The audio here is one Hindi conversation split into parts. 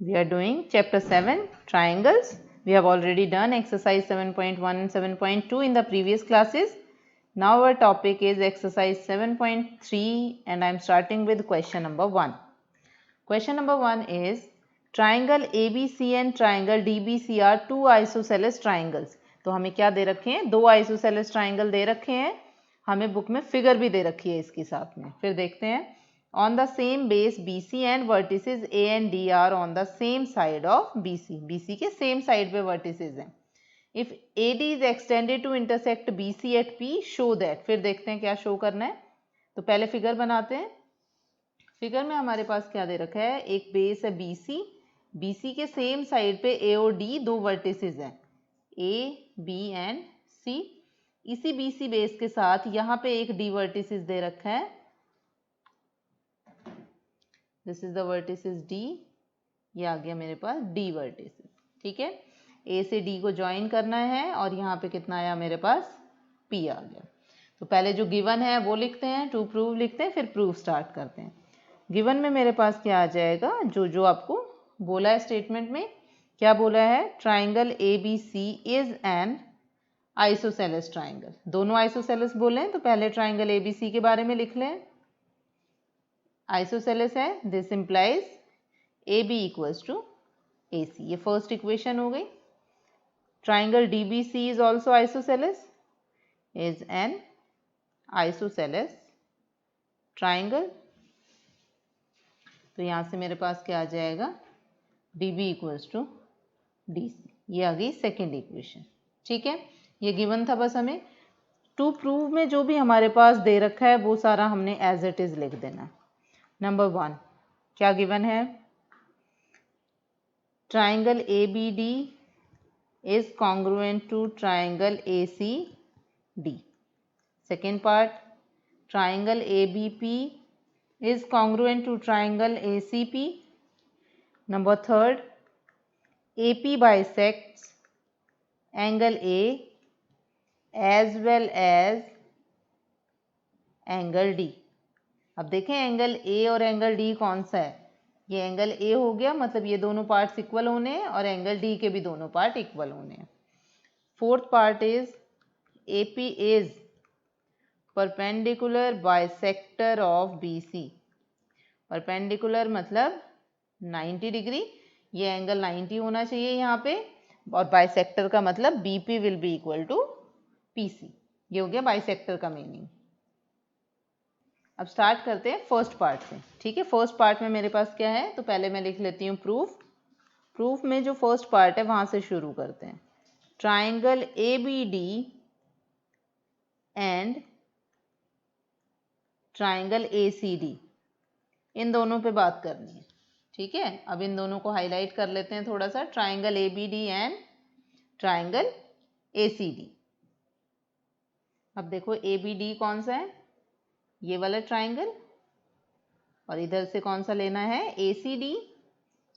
We are doing chapter 7 triangles. We have already done exercise 7.1 and 7.2 in the previous classes. Now our topic is exercise 7.3 and I am starting with question number 1. Question number 1 is triangle ABC and triangle DBC are two isosceles triangles. तो हमें क्या दे रखे हैं? दो isosceles triangle दे रखे हैं. हमें बुक में फिगर भी दे रखी है इसके साथ में. फिर देखते हैं. On the same base BC and vertices A and D are on the same side of BC. BC के same side पे vertices हैं. If AD is extended to intersect BC at P, show that. फिर देखते हैं क्या show करना है. तो पहले फिगर बनाते हैं. फिगर में हमारे पास क्या दे रखा है? एक बेस है BC. BC के सेम साइड पे A और D दो वर्टिसेस हैं, A, B एंड C. इसी BC बेस के साथ यहाँ पे एक D वर्टिसेस दे रखा है. This is the vertices D. ये आ गया मेरे पास D वर्टिसेस. ठीक है, A से D को ज्वाइन करना है और यहाँ पे कितना आया मेरे पास? P आ गया. तो पहले जो गिवन है वो लिखते हैं, टू प्रूव लिखते हैं, फिर प्रूफ स्टार्ट करते हैं. गिवन में मेरे पास क्या आ जाएगा? जो आपको बोला है स्टेटमेंट में, क्या बोला है? Triangle ABC is an isosceles triangle. दोनों आइसोसेलेस बोले हैं तो पहले ट्राइंगल ABC के बारे में लिख लें. आइसोसेलेस है, this implies AB equals to AC. ये फर्स्ट इक्वेशन हो गई. Triangle DBC is also isosceles, is an isosceles triangle. तो यहाँ से मेरे पास क्या आ जाएगा? DB equals to DC. ये आ गई सेकेंड इक्वेशन. ठीक है, ये गिवन था. बस हमें टू प्रूव में जो भी हमारे पास दे रखा है वो सारा हमने एज इट इज लिख देना. नंबर 1 क्या गिवन है? Triangle ABD is congruent to triangle ACD. Second part, triangle ABP is congruent to triangle ACP. Number 3, AP bisects angle A as well as angle D. अब देखें एंगल A और एंगल D कौन सा है? ये एंगल A हो गया, मतलब ये दोनों पार्ट्स इक्वल होने हैं, और एंगल D के भी दोनों पार्ट इक्वल होने हैं. Fourth part is AP is perpendicular bisector of BC. Perpendicular मतलब 90 डिग्री. ये एंगल 90 होना चाहिए यहाँ पे, और बाइसेक्टर का मतलब BP will be equal to PC. ये हो गया बाइसेक्टर का मीनिंग. अब स्टार्ट करते हैं फर्स्ट पार्ट से. ठीक है, फर्स्ट पार्ट में मेरे पास क्या है? तो पहले मैं लिख लेती हूँ प्रूफ. प्रूफ में जो फर्स्ट पार्ट है वहां से शुरू करते हैं. Triangle ABD and triangle ACD, इन दोनों पे बात करनी है. ठीक है, अब इन दोनों को हाईलाइट कर लेते हैं थोड़ा सा. Triangle ABD and triangle ACD. अब देखो ABD कौन सा है? ये वाला ट्राइंगल. और इधर से कौन सा लेना है? ACD.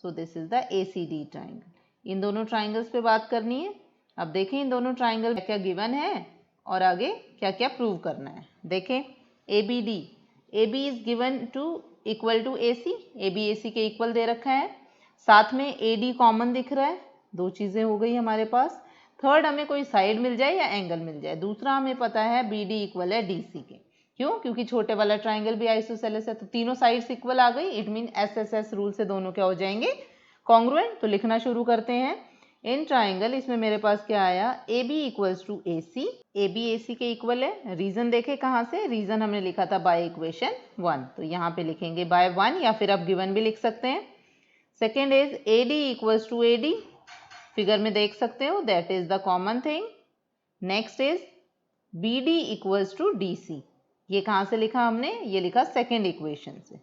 So this is the ACD triangle. इन दोनों ट्राइंगल्स पे बात करनी है. अब देखें इन दोनों ट्राइंगल क्या क्या गिवन है और आगे क्या क्या प्रूव करना है. देखें ABD, AB is given to equal to AC. AB AC के इक्वल दे रखा है. साथ में AD कॉमन दिख रहा है. दो चीज़ें हो गई हमारे पास. थर्ड, हमें कोई साइड मिल जाए या एंगल मिल जाए. दूसरा, हमें पता है BD इक्वल है DC के. क्यों? क्योंकि छोटे वाला ट्राइंगल भी आइसोसेलेस है. तो तीनों साइड्स इक्वल आ गई. इट मीन SSS रूल से दोनों क्या हो जाएंगे? कॉन्ग्रुएंट. तो लिखना शुरू करते हैं. इन ट्राइंगल, इसमें मेरे पास क्या आया? AB equals to AC. AB AC के इक्वल है. रीजन देखे कहाँ से? रीजन हमने लिखा था बाय इक्वेशन 1. तो यहाँ पे लिखेंगे बाय 1, या फिर आप गिवन भी लिख सकते हैं. Second is AD equals to AD. Figure में देख सकते हो, that is the common thing. Next is BD equals to DC. ये कहाँ से लिखा हमने? ये लिखा सेकेंड इक्वेशन से.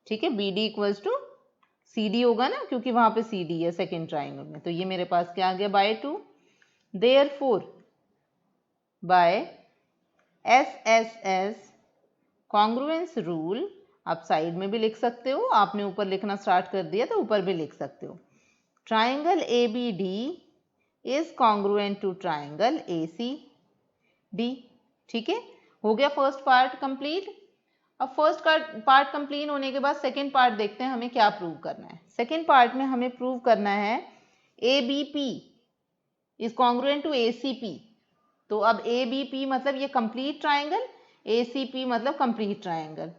ठीक है, BD इक्वल्स टू CD होगा ना, क्योंकि वहां पे CD है सेकेंड ट्राइंगल में. तो ये मेरे पास क्या आ गया? By 2. Therefore by SSS congruence rule, आप साइड में भी लिख सकते हो. आपने ऊपर लिखना स्टार्ट कर दिया तो ऊपर भी लिख सकते हो. Triangle ABD is congruent to triangle ACD. ठीक है, हो गया फर्स्ट पार्ट कंप्लीट. अब फर्स्ट पार्ट कंप्लीट होने के बाद सेकंड पार्ट देखते हैं हमें क्या प्रूव करना है। सेकंड पार्ट में हमें प्रूव करना है ABP is congruent to ACP। तो अब ABP मतलब ये कंप्लीट ट्राइंगल, ACP मतलब कंप्लीट ट्राइंगल।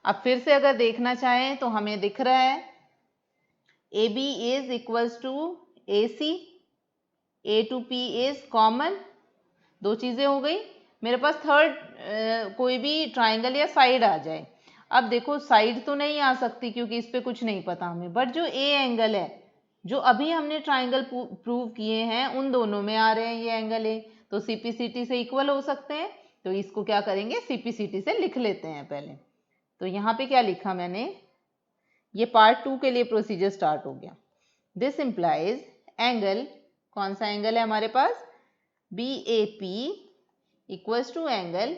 अब फिर से अगर देखना चाहें तो हमें दिख रहा है AB is equals to AC, A to P is common, दो चीज़ें हो गई। मेरे पास थर्ड कोई भी ट्राइंगल या साइड आ जाए। अब देखो साइड तो नहीं आ सकती क्योंकि इस पर कुछ नहीं पता हमें, बट जो ए एंगल है जो अभी हमने ट्राइंगल प्रूव किए हैं उन दोनों में आ रहे हैं ये एंगल ए, तो CPCT से इक्वल हो सकते हैं। तो इसको क्या करेंगे, CPCT से लिख लेते हैं पहले। तो यहाँ पे क्या लिखा मैंने, ये पार्ट 2 के लिए प्रोसीजर स्टार्ट हो गया। दिस इम्प्लाइज एंगल, कौन सा एंगल है हमारे पास, BAP equals to angle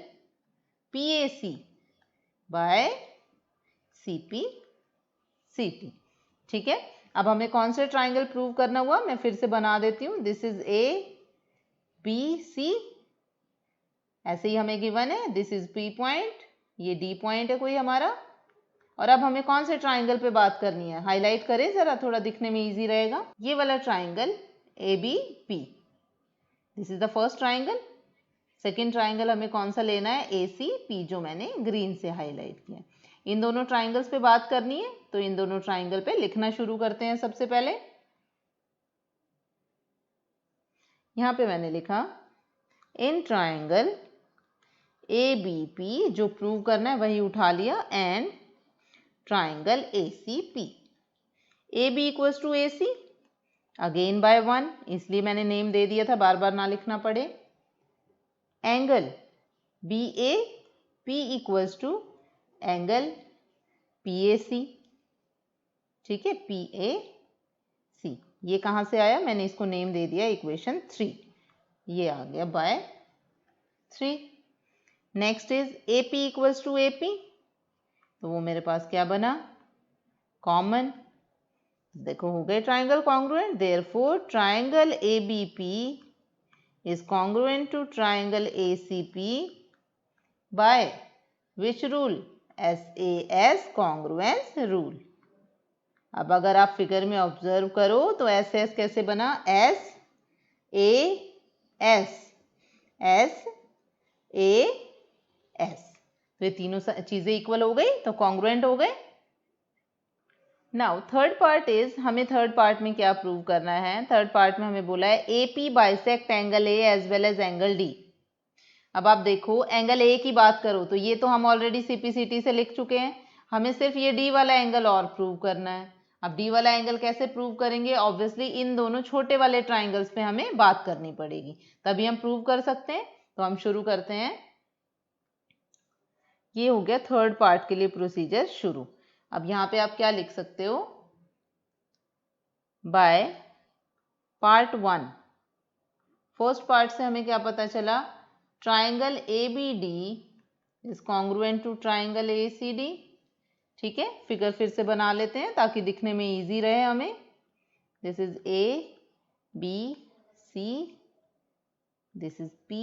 PAC by CPCT। ठीक है, अब हमें कौन से ट्राइंगल प्रूव करना हुआ, मैं फिर से बना देती हूँ। दिस इज ABC, ऐसे ही हमें गिवन है। दिस इज P पॉइंट, ये D पॉइंट है कोई हमारा। और अब हमें कौन से ट्राइंगल पे बात करनी है, हाईलाइट करें जरा, थोड़ा दिखने में इजी रहेगा। ये वाला triangle ABP, this is the first triangle. Second triangle हमें कौन सा लेना है, ACP, जो मैंने ग्रीन से हाईलाइट किया। इन दोनों ट्राइंगल्स पे बात करनी है, तो इन दोनों ट्राइंगल पे लिखना शुरू करते हैं। सबसे पहले यहाँ पे मैंने लिखा इन ट्राइंगल ABP, जो प्रूव करना है वही उठा लिया, and triangle ACP। AB equals to AC again by 1, इसलिए मैंने नेम दे दिया था, बार बार ना लिखना पड़े। Angle BAP equals to angle PAC। ठीक है, PAC ये कहाँ से आया, मैंने इसको नेम दे दिया इक्वेशन 3, ये आ गया by 3। Next is AP equals to AP, तो वो मेरे पास क्या बना, कॉमन। देखो हो गए triangle congruent, therefore triangle ABP is congruent to triangle ACP by which rule, SAS congruence rule. अब अगर आप फिगर में ऑब्जर्व करो तो SS कैसे बना, SAS, SAS, तो ये तीनों चीजें इक्वल हो गई, तो कॉन्ग्रुएंट हो गए। नाउ थर्ड पार्ट इज, हमें थर्ड पार्ट में क्या प्रूव करना है। थर्ड पार्ट में हमें बोला है AP bisect angle A as well as angle D। अब आप देखो एंगल A की बात करो तो ये तो हम ऑलरेडी CPCT से लिख चुके हैं, हमें सिर्फ ये D वाला एंगल और प्रूव करना है। अब D वाला एंगल कैसे प्रूव करेंगे, ऑब्वियसली इन दोनों छोटे वाले ट्राइंगल्स पे हमें बात करनी पड़ेगी, तभी हम प्रूव कर सकते हैं। तो हम शुरू करते हैं, ये हो गया थर्ड पार्ट के लिए प्रोसीजर शुरू। अब यहाँ पे आप क्या लिख सकते हो, बाय पार्ट 1, फर्स्ट पार्ट से हमें क्या पता चला, triangle ABD is congruent to triangle ACD। ठीक है, फिगर फिर से बना लेते हैं ताकि दिखने में इजी रहे हमें। This is ABC, this is P,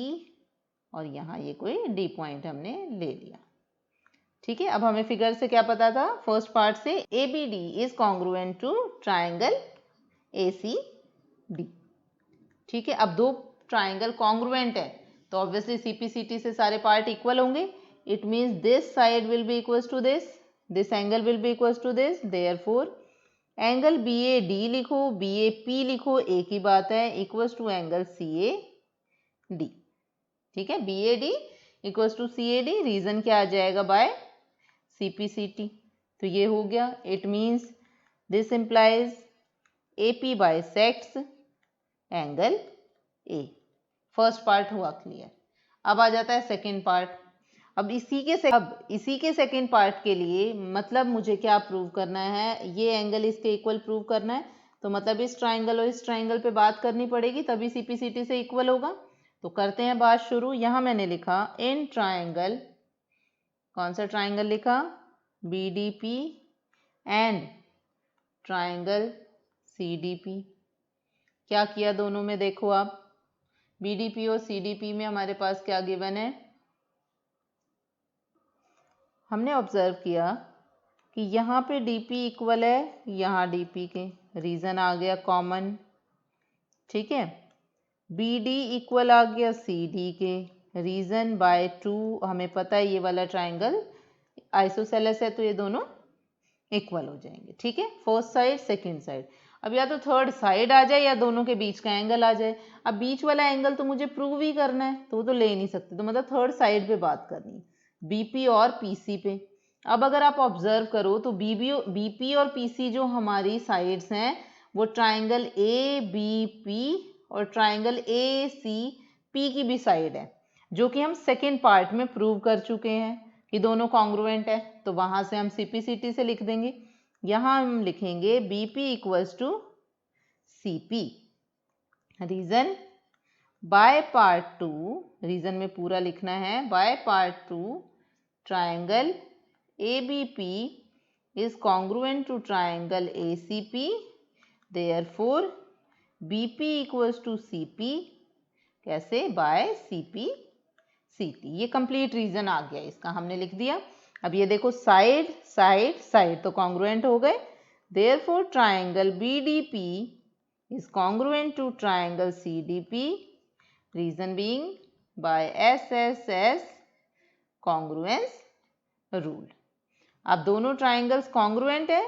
और यहाँ ये कोई D पॉइंट हमने ले लिया। ठीक है, अब हमें फिगर से क्या पता था, फर्स्ट पार्ट से ABD is congruent to triangle ACD। ठीक है, अब दो ट्राइंगल कॉन्ग्रुएंट है तो ऑब्वियसली CPCT से सारे पार्ट इक्वल होंगे। It means this side will be equals to this angle will be equals to this, therefore angle BAD लिखो, BAP लिखो, एक ही बात है, इक्वल्स टू एंगल CAD। ठीक है, BAD equals to CAD, reason क्या आ जाएगा, बाय CPCT। तो ये हो गया, it means this implies AP bisects angle A। First part हुआ क्लियर। अब आ जाता है सेकेंड पार्ट। अब इसी के सेकेंड पार्ट के लिए मतलब मुझे क्या प्रूव करना है, ये एंगल इसके इक्वल प्रूव करना है, तो मतलब इस ट्राइंगल और इस ट्राइंगल पे बात करनी पड़ेगी तभी CPCT से इक्वल होगा। तो करते हैं बात शुरू। यहाँ मैंने लिखा इन ट्राइंगल, कौन सा ट्राइंगल लिखा, BDP एंड ट्राइंगल CDP। क्या किया दोनों में, देखो आप BDP और CDP में हमारे पास क्या गिवन है, हमने ऑब्जर्व किया कि यहाँ पे DP इक्वल है यहाँ DP के, रीज़न आ गया कॉमन, ठीक है। BD इक्वल आ गया CD के, रीज़न बाय 2, हमें पता है ये वाला ट्राइंगल आइसोसेलेस है तो ये दोनों इक्वल हो जाएंगे, ठीक है। फर्स्ट साइड सेकंड साइड, अब या तो थर्ड साइड आ जाए या दोनों के बीच का एंगल आ जाए। अब बीच वाला एंगल तो मुझे प्रूव ही करना है तो वो तो ले नहीं सकते, तो मतलब थर्ड साइड पे बात करनी, BP और PC पे। अब अगर आप ऑब्जर्व करो तो BP और PC जो हमारी साइड्स हैं वो ट्राइंगल ABP और ट्राइंगल ACP की भी साइड है, जो कि हम सेकेंड पार्ट में प्रूव कर चुके हैं कि दोनों कॉन्ग्रुएंट है। तो वहां से हम CPCT से लिख देंगे, यहाँ हम लिखेंगे BP equals to CP। Reason by part 2, reason में पूरा लिखना है, by part 2 triangle ABP is congruent to triangle ACP, therefore BP equals to CP, कैसे, बाय CPCT। ये कंप्लीट रीजन आ गया इसका, हमने लिख दिया। अब ये देखो साइड साइड साइड तो कॉन्ग्रुएंट हो गए, therefore triangle BDP is congruent to triangle CDP, reason being by SSS congruence rule। अब दोनों ट्राइंगल्स कॉन्ग्रुएंट है,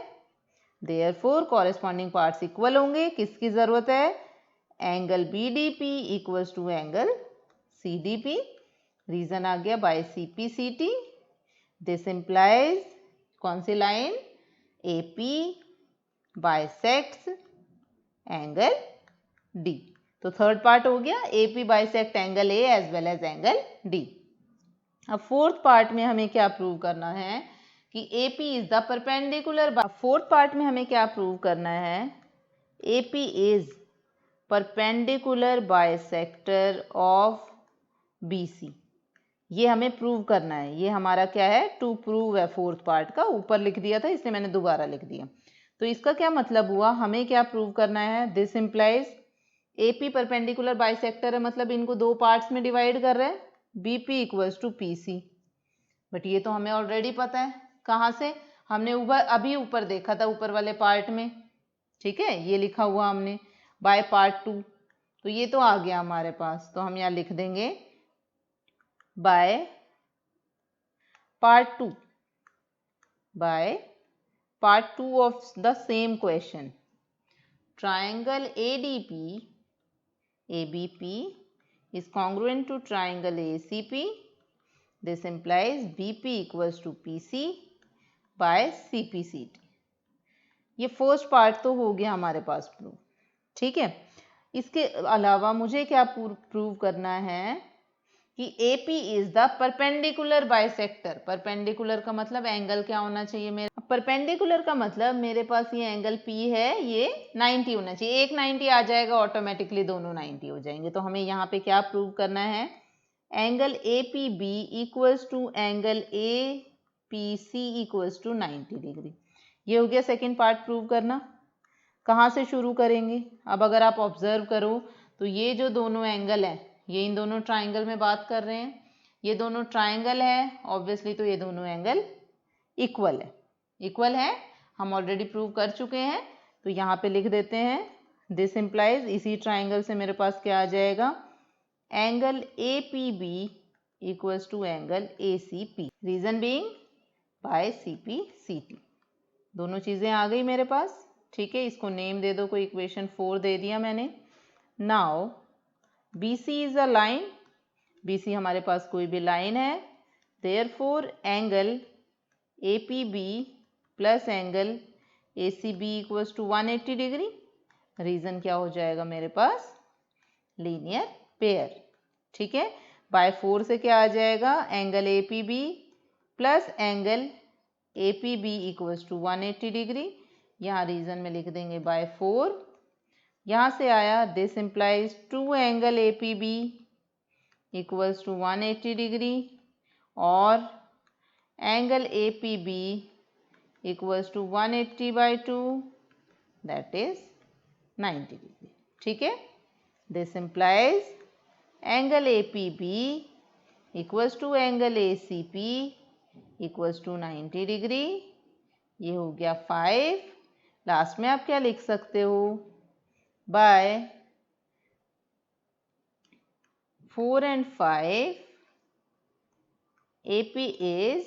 देयरफॉर कॉरेस्पॉन्डिंग पार्ट्स इक्वल होंगे। किसकी जरूरत है, angle BDP equals to angle CDP, reason आ गया बाय CPCT। दिस इंप्लाइज कौन सी line, AP bisects angle D। तो थर्ड पार्ट हो गया, AP bisect angle A as well as angle D। अब फोर्थ पार्ट में हमें क्या प्रूव करना है कि AP is the perpendicular, fourth part में हमें क्या प्रूव करना है, AP is perpendicular bisector of BC। ये हमें प्रूव करना है, ये हमारा क्या है, टू प्रूव है फोर्थ पार्ट का, ऊपर लिख दिया था इसलिए मैंने दोबारा लिख दिया। तो इसका क्या मतलब हुआ, हमें क्या प्रूव करना है, this implies AP perpendicular bisector है, मतलब इनको दो पार्ट्स में डिवाइड कर रहे हैं, BP equals to PC। But ये तो हमें ऑलरेडी पता है, कहाँ से, हमने अभी ऊपर देखा था ऊपर वाले पार्ट में, ठीक है, ये लिखा हुआ हमने बाय पार्ट 2, तो ये तो आ गया हमारे पास। तो हम यहाँ लिख देंगे bye part 2, bye part 2 of the same question, triangle ADP ABP is congruent to triangle ACP, this implies BP equals to PC by CPCT। ये फर्स्ट पार्ट तो हो गया हमारे पास प्रूव, ठीक है। इसके अलावा मुझे क्या प्रूव करना है कि AP is the perpendicular bisector. Perpendicular का मतलब एंगल क्या होना चाहिए मेरा, परपेंडिकुलर का मतलब मेरे पास ये एंगल P है, ये 90 होना चाहिए, एक 90 आ जाएगा ऑटोमेटिकली, दोनों 90 हो जाएंगे। तो हमें यहाँ पे क्या प्रूव करना है, angle APB equals to angle APC equals to 90 degree. ये हो गया सेकेंड पार्ट प्रूव करना। कहाँ से शुरू करेंगे, अब अगर आप ऑब्जर्व करो तो ये जो दोनों एंगल हैं, ये इन दोनों ट्राइंगल में बात कर रहे हैं, ये दोनों ट्राइंगल है ऑब्वियसली, तो ये दोनों एंगल इक्वल है, इक्वल है, हम ऑलरेडी प्रूव कर चुके हैं। तो यहाँ पे लिख देते हैं, दिस इम्प्लाइज, इसी ट्राइंगल से मेरे पास क्या आ जाएगा, angle APB equals to angle ACP, reason being by CPCT। दोनों चीजें आ गई मेरे पास, ठीक है। इसको नेम दे दो, कोई इक्वेशन 4 दे दिया मैंने। Now BC is a line, BC हमारे पास कोई भी लाइन है, therefore angle APB plus angle ACB equals to 180 degree. Reason क्या हो जाएगा मेरे पास, लीनियर पेयर, ठीक है। बाय 4 से क्या आ जाएगा, angle APB plus angle APB equals to 180 degree. यहाँ रीजन में लिख देंगे बाय 4। यहाँ से आया, this implies to angle APB equals to 180 degree और angle APB equals to 180 by 2 that is 90 degree, ठीक है। This implies angle APB equals to angle ACP equals to 90 degree, ये हो गया 5। लास्ट में आप क्या लिख सकते हो, bye 4 and 5 AP is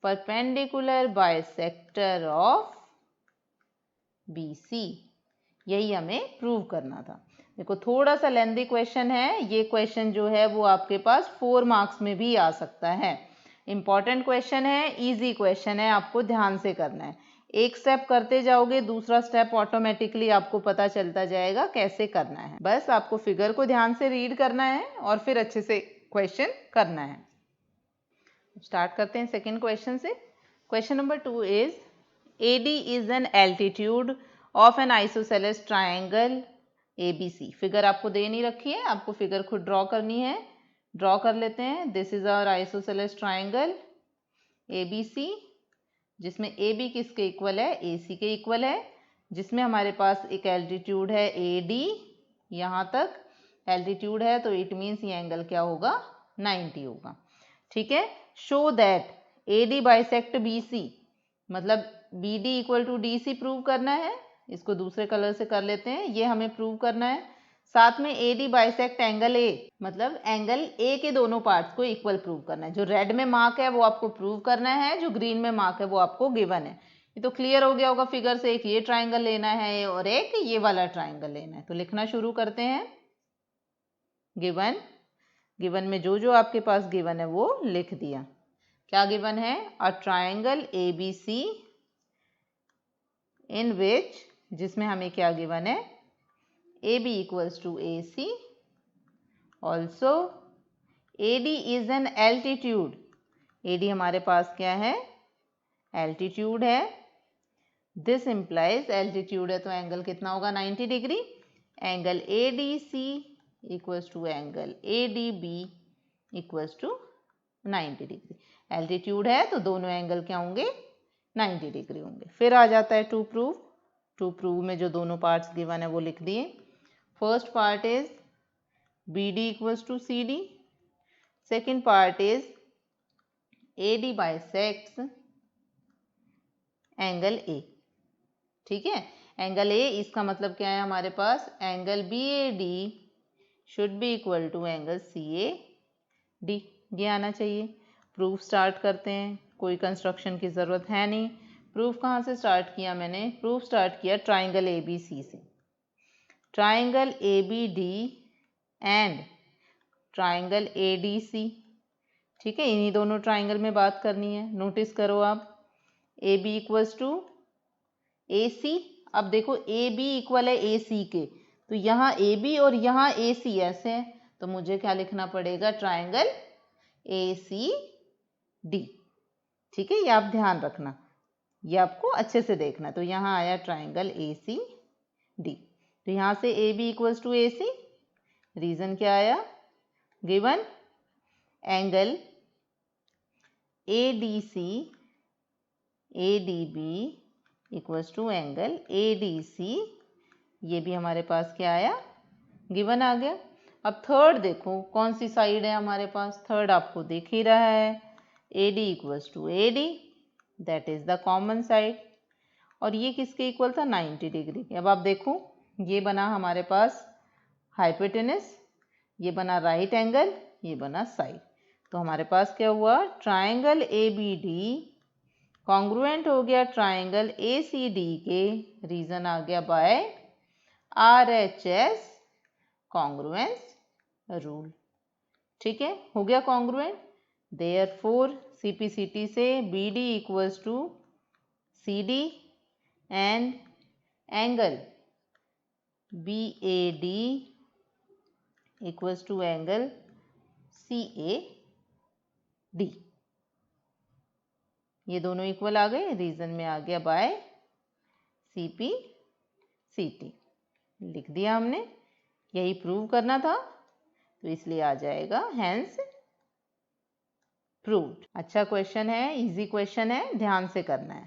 perpendicular bisector of BC। यही हमें प्रूव करना था। देखो थोड़ा सा लेंथी क्वेश्चन है, ये क्वेश्चन जो है वो आपके पास 4 मार्क्स में भी आ सकता है। इंपॉर्टेंट क्वेश्चन है, इजी क्वेश्चन है, आपको ध्यान से करना है। एक स्टेप करते जाओगे, दूसरा स्टेप ऑटोमेटिकली आपको पता चलता जाएगा कैसे करना है। बस आपको फिगर को ध्यान से रीड करना है और फिर अच्छे से क्वेश्चन करना है। स्टार्ट करते हैं सेकेंड क्वेश्चन से। Question number 2 is AD is an altitude of N isosceles triangle ABC। Figure आपको दे नहीं रखी है, आपको फिगर खुद ड्रॉ करनी है। ड्रॉ कर लेते हैं। This is our isosceles triangle ABC, जिसमें AB किसके इक्वल है, AC के इक्वल है, जिसमें हमारे पास एक एल्टीट्यूड है AD, यहाँ तक एल्टीट्यूड है, तो इट मीन्स ये एंगल क्या होगा, 90 होगा। ठीक है। Show that AD bisect BC, मतलब BD equal to DC prove करना है। इसको दूसरे कलर से कर लेते हैं, ये हमें प्रूव करना है। साथ में AD बाइसेक्ट एंगल A, मतलब एंगल A के दोनों पार्ट्स को इक्वल प्रूव करना है। जो रेड में मार्क है वो आपको प्रूव करना है, जो ग्रीन में मार्क है वो आपको गिवन है। ये तो क्लियर हो गया होगा फिगर से। एक ये ट्राइंगल लेना है और एक ये वाला ट्राइंगल लेना है। तो लिखना शुरू करते हैं। गिवन, गिवन में जो जो आपके पास गिवन है वो लिख दिया। क्या गिवन है, अ ट्राइंगल ABC इन विच, जिसमें हमें क्या गिवन है, AB equals to AC, also AD is an altitude. AD हमारे पास क्या है, एल्टीट्यूड है। दिस इम्प्लाइज, एल्टीट्यूड है तो एंगल कितना होगा, 90 degree. Angle ADC equals to angle ADB equals to 90 degree. Altitude है तो दोनों एंगल क्या होंगे, 90 डिग्री होंगे। फिर आ जाता है टू प्रूव। टू प्रूव में जो दोनों पार्ट्स गिवन है वो लिख दिए। First part is BD equals to CD, second part is AD bisects angle A। ठीक है, एंगल A, इसका मतलब क्या है हमारे पास, angle BAD should be equal to angle CAD, ये आना चाहिए। प्रूफ स्टार्ट करते हैं, कोई कंस्ट्रक्शन की ज़रूरत है नहीं। प्रूफ कहाँ से स्टार्ट किया मैंने, प्रूफ स्टार्ट किया ट्राइंगल ABC से। Triangle ABD and triangle ADC, ठीक है, इन्हीं दोनों ट्राइंगल में बात करनी है। नोटिस करो आप, AB इक्वल्स टू AC। अब देखो AB इक्वल है AC के, तो यहाँ AB और यहाँ AC ऐसे है, तो मुझे क्या लिखना पड़ेगा, ट्राइंगल ACD। ठीक है, ये आप ध्यान रखना, ये आपको अच्छे से देखना। तो यहाँ आया ट्राइंगल ACD, तो यहाँ से AB equals to AC। Reason क्या आया, given angle ADC ADB equals to angle ADC, ये भी हमारे पास क्या आया, गिवन आ गया। अब थर्ड देखो कौन सी साइड है हमारे पास, थर्ड आपको दिख ही रहा है, AD equals to AD, that is the common side. और ये किसके इक्वल था, 90 डिग्री। अब आप देखो, ये बना हमारे पास हाइपोटेनस, ये बना राइट एंगल, ये बना साइड। तो हमारे पास क्या हुआ, ट्राइंगल ABD कॉन्ग्रुएंट हो गया ट्राइंगल ACD के। रीजन आ गया बाय RHS कॉन्ग्रुएंस रूल। ठीक है, हो गया कॉन्ग्रुएंट। देयरफॉर CPCT से BD equals to CD and angle BAD equals to angle CAD, ये दोनों इक्वल आ गए। रीजन में आ गया बाय CPCT, लिख दिया हमने। यही प्रूव करना था, तो इसलिए आ जाएगा हेंस प्रूव्ड। अच्छा क्वेश्चन है, इजी क्वेश्चन है, ध्यान से करना है।